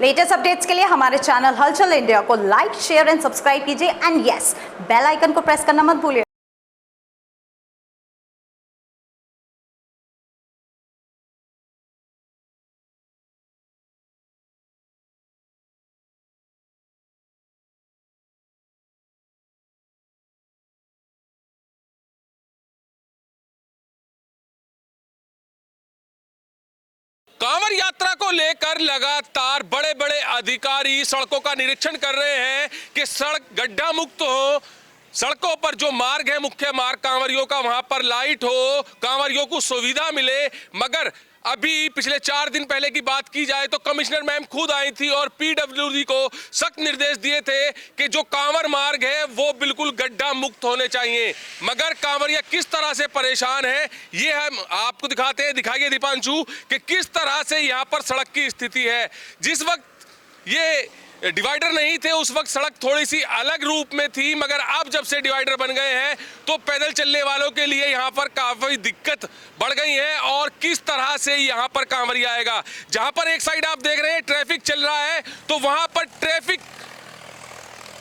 Latest updates के लिए हमारे चैनल हलचल इंडिया को लाइक, शेयर एंड सब्सक्राइब कीजिए एंड यस, बेल आइकन को प्रेस करना मत भूलिए। कांवड़ यात्रा को लेकर लगातार बड़े बड़े अधिकारी सड़कों का निरीक्षण कर रहे हैं कि सड़क गड्ढा मुक्त हो, सड़कों पर जो मार्ग है मुख्य मार्ग कांवरियों का वहां पर लाइट हो, कांवरियों को सुविधा मिले। मगर अभी पिछले 4 दिन पहले की बात की जाए तो कमिश्नर मैम खुद आई थी और पीडब्ल्यूडी को सख्त निर्देश दिए थे कि जो कांवर मार्ग है वो बिल्कुल गड्ढा मुक्त होने चाहिए। मगर कांवरिया किस तरह से परेशान है ये हम आपको दिखाते हैं। दिखाइए दीपांशु कि किस तरह से यहाँ पर सड़क की स्थिति है। जिस वक्त ये डिवाइडर नहीं थे उस वक्त सड़क थोड़ी सी अलग रूप में थी, मगर अब जब से डिवाइडर बन गए हैं तो पैदल चलने वालों के लिए यहाँ पर काफी दिक्कत बढ़ गई है। और किस तरह से यहाँ पर कांवरिया आएगा, जहाँ पर एक साइड आप देख रहे हैं ट्रैफिक चल रहा है तो वहां पर ट्रैफिक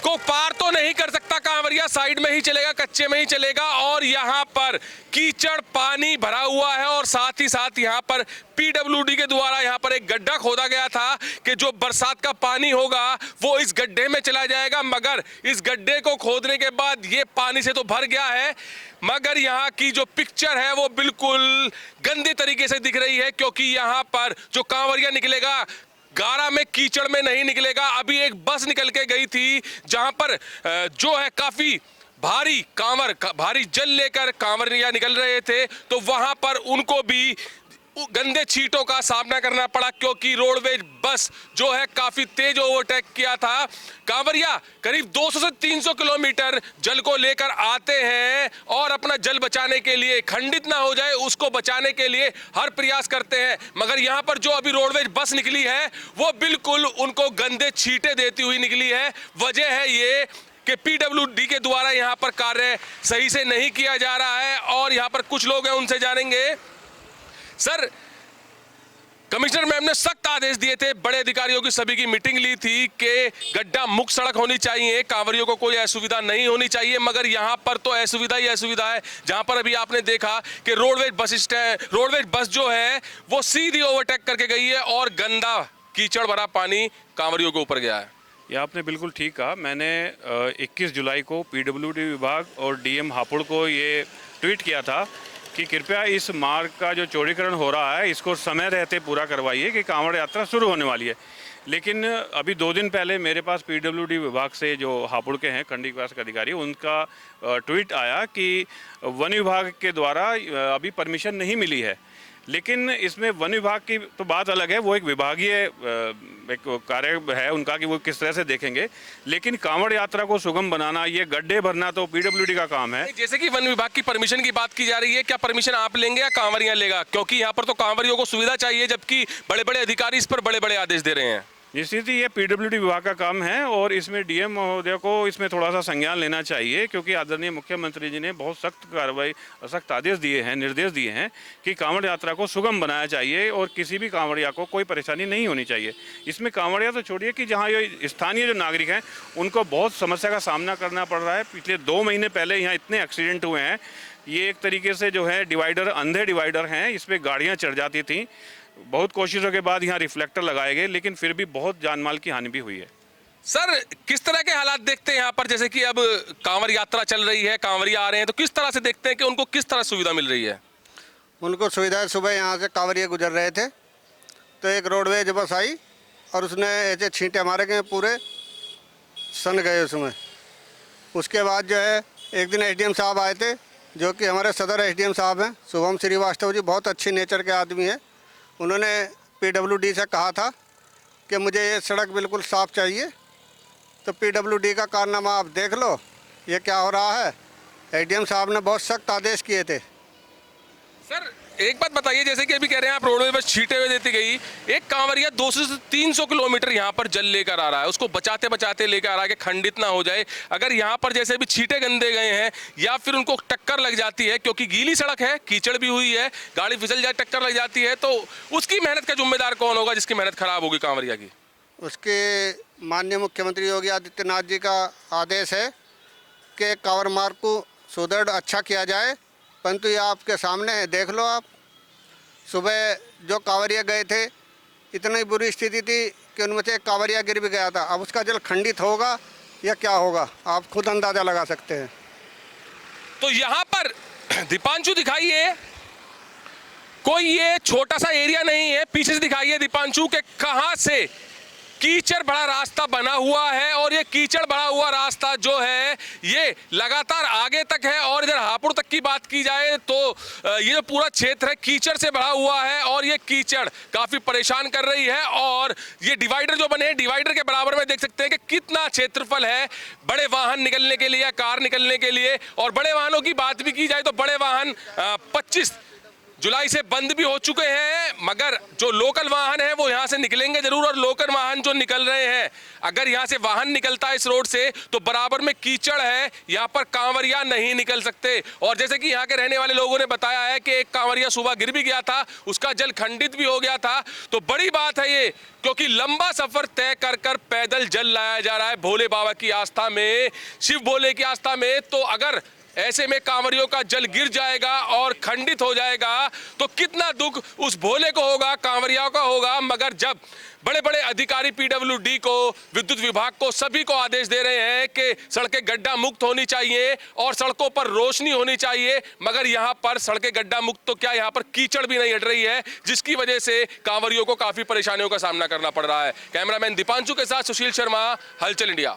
को पार तो नहीं कर सकता कांवरिया, साइड में ही चलेगा, कच्चे में ही चलेगा। और यहाँ पर कीचड़ पानी भरा हुआ है और साथ ही साथ यहाँ पर पीडब्ल्यूडी के द्वारा यहाँ पर एक गड्ढा खोदा गया था कि जो बरसात का पानी होगा वो इस गड्ढे में चला जाएगा। मगर इस गड्ढे को खोदने के बाद ये पानी से तो भर गया है, मगर यहाँ की जो पिक्चर है वो बिल्कुल गंदे तरीके से दिख रही है, क्योंकि यहाँ पर जो कांवरिया निकलेगा गारा में कीचड़ में नहीं निकलेगा। अभी एक बस निकल के गई थी जहां पर जो है काफी भारी जल लेकर कांवरिया निकल रहे थे, तो वहां पर उनको भी गंदे छींटों का सामना करना पड़ा, क्योंकि रोडवेज बस जो है काफी तेज ओवरटेक किया था। कांवरिया करीब 200 से 300 किलोमीटर जल को लेकर आते हैं और अपना जल बचाने के लिए, खंडित ना हो जाए उसको बचाने के लिए हर प्रयास करते हैं। मगर यहाँ पर जो अभी रोडवेज बस निकली है वो बिल्कुल उनको गंदे छींटे देती हुई निकली है। वजह है ये कि पीडब्ल्यूडी के द्वारा यहाँ पर कार्य सही से नहीं किया जा रहा है। और यहाँ पर कुछ लोग हैं, उनसे जानेंगे। सर, कमिश्नर मैम ने सख्त आदेश दिए थे, बड़े अधिकारियों की सभी की मीटिंग ली थी कि गड्ढा मुक्त सड़क होनी चाहिए, कांवरियों को कोई असुविधा नहीं होनी चाहिए। मगर यहाँ पर तो असुविधा ही असुविधा है, जहाँ पर अभी आपने देखा कि रोडवेज बस जो है वो सीधी ओवरटेक करके गई है और गंदा कीचड़ भरा पानी कांवरियों के ऊपर गया है। ये आपने बिल्कुल ठीक कहा। मैंने 21 जुलाई को पीडब्ल्यूडी विभाग और डीएम हापुड़ को ये ट्वीट किया था कि कृपया इस मार्ग का जो चौड़ीकरण हो रहा है इसको समय रहते पूरा करवाइए कि कांवड़ यात्रा शुरू होने वाली है। लेकिन अभी 2 दिन पहले मेरे पास पीडब्ल्यूडी विभाग से जो हापुड़ के हैं खंड विकास के अधिकारी, उनका ट्वीट आया कि वन विभाग के द्वारा अभी परमिशन नहीं मिली है। लेकिन इसमें वन विभाग की तो बात अलग है, वो एक विभागीय एक कार्य है उनका कि वो किस तरह से देखेंगे। लेकिन कांवड़ यात्रा को सुगम बनाना, ये गड्ढे भरना तो पीडब्ल्यूडी का काम है। जैसे कि वन विभाग की परमिशन की बात की जा रही है, क्या परमिशन आप लेंगे या कांवरिया लेगा? क्योंकि यहाँ पर तो कांवरियों को सुविधा चाहिए, जबकि बड़े बड़े अधिकारी इस पर बड़े बड़े आदेश दे रहे हैं। निश्चित ही ये पीडब्ल्यूडी विभाग का काम है और इसमें डीएम महोदय को इसमें थोड़ा सा संज्ञान लेना चाहिए, क्योंकि आदरणीय मुख्यमंत्री जी ने बहुत सख्त आदेश दिए हैं, निर्देश दिए हैं कि कांवड़ यात्रा को सुगम बनाया चाहिए और किसी भी कांवड़िया को कोई परेशानी नहीं होनी चाहिए। इसमें कांवड़िया तो छोड़िए कि जहाँ ये स्थानीय जो नागरिक हैं उनको बहुत समस्या का सामना करना पड़ रहा है। पिछले 2 महीने पहले यहाँ इतने एक्सीडेंट हुए हैं, ये एक तरीके से जो है डिवाइडर, अंधे डिवाइडर हैं, इस पर गाड़ियाँ चढ़ जाती थीं। बहुत कोशिशों के बाद यहाँ रिफ्लेक्टर लगाए गए, लेकिन फिर भी बहुत जानमाल की हानि भी हुई है। सर, किस तरह के हालात देखते हैं यहाँ पर? जैसे कि अब कांवड़ यात्रा चल रही है, कांवरिया आ रहे हैं, तो किस तरह से देखते हैं कि उनको किस तरह सुविधा मिल रही है? उनको सुविधा, सुबह यहाँ से कांवरिया गुजर रहे थे तो एक रोडवेज बस आई और उसने ऐसे छींटे मारे गए, पूरे सन गए उसमें। उसके बाद जो है एक दिन एसडीएम साहब आए थे, जो कि हमारे सदर एसडीएम साहब हैं, शुभम श्रीवास्तव जी, बहुत अच्छी नेचर के आदमी हैं। उन्होंने पीडब्ल्यूडी से कहा था कि मुझे ये सड़क बिल्कुल साफ़ चाहिए। तो पीडब्ल्यूडी का कारनामा आप देख लो, ये क्या हो रहा है। एसडीएम साहब ने बहुत सख्त आदेश किए थे। सर, एक बात बताइए, जैसे कि अभी कह रहे हैं आप रोडवे बस छींटे हुए देती गई, एक कांवरिया 200 से 300 किलोमीटर यहाँ पर जल लेकर आ रहा है, उसको बचाते बचाते लेकर आ रहा है कि खंडित ना हो जाए। अगर यहाँ पर जैसे भी छींटे गंदे गए हैं या फिर उनको टक्कर लग जाती है, क्योंकि गीली सड़क है, कीचड़ भी हुई है, गाड़ी फिसल जाए, टक्कर लग जाती है, तो उसकी मेहनत का जिम्मेदार कौन होगा जिसकी मेहनत खराब होगी कांवरिया की? उसके माननीय मुख्यमंत्री योगी आदित्यनाथ जी का आदेश है कि कांवर मार्ग को सुदृढ़ अच्छा किया जाए, परंतु ये आपके सामने है, देख लो आप। सुबह जो कांवरिया गए थे इतनी बुरी स्थिति थी कि उनमें से एक कांवरिया गिर भी गया था। अब उसका जल खंडित होगा या क्या होगा, आप खुद अंदाज़ा लगा सकते हैं। तो यहाँ पर दीपांशु दिखाइए, कोई ये छोटा सा एरिया नहीं है, पीछे से दिखाइए दीपांशु के कहां से कीचड़ भरा रास्ता बना हुआ है। और ये कीचड़ भरा हुआ रास्ता जो है ये लगातार आगे तक है। और इधर हापुड़ तक की बात की जाए तो ये जो पूरा क्षेत्र है कीचड़ से भरा हुआ है और ये कीचड़ काफी परेशान कर रही है। और ये डिवाइडर जो बने हैं, डिवाइडर के बराबर में देख सकते हैं कि कितना क्षेत्रफल है बड़े वाहन निकलने के लिए, कार निकलने के लिए। और बड़े वाहनों की बात भी की जाए तो बड़े वाहन 25 जुलाई से बंद भी हो चुके हैं, मगर जो लोकल वाहन है वो यहाँ से निकलेंगे जरूर। और लोकल वाहन जो निकल रहे हैं, अगर यहाँ से वाहन निकलता है इस रोड से तो बराबर में कीचड़ है, यहाँ पर कांवरिया नहीं निकल सकते। और जैसे कि यहाँ के रहने वाले लोगों ने बताया है कि एक कांवरिया सुबह गिर भी गया था, उसका जल खंडित भी हो गया था। तो बड़ी बात है ये, क्योंकि लंबा सफर तय कर कर पैदल जल लाया जा रहा है भोले बाबा की आस्था में, शिव भोले की आस्था में। तो अगर ऐसे में कांवरियों का जल गिर जाएगा और खंडित हो जाएगा तो कितना दुख उस भोले को होगा, कांवरियाओं का होगा। मगर जब बड़े बड़े अधिकारी पीडब्ल्यूडी को, विद्युत विभाग को, सभी को आदेश दे रहे हैं कि सड़कें गड्ढा मुक्त होनी चाहिए और सड़कों पर रोशनी होनी चाहिए, मगर यहाँ पर सड़कें गड्ढा मुक्त तो क्या, यहाँ पर कीचड़ भी नहीं हट रही है, जिसकी वजह से कांवरियों को काफी परेशानियों का सामना करना पड़ रहा है। कैमरामैन दीपांशु के साथ सुशील शर्मा, हलचल इंडिया।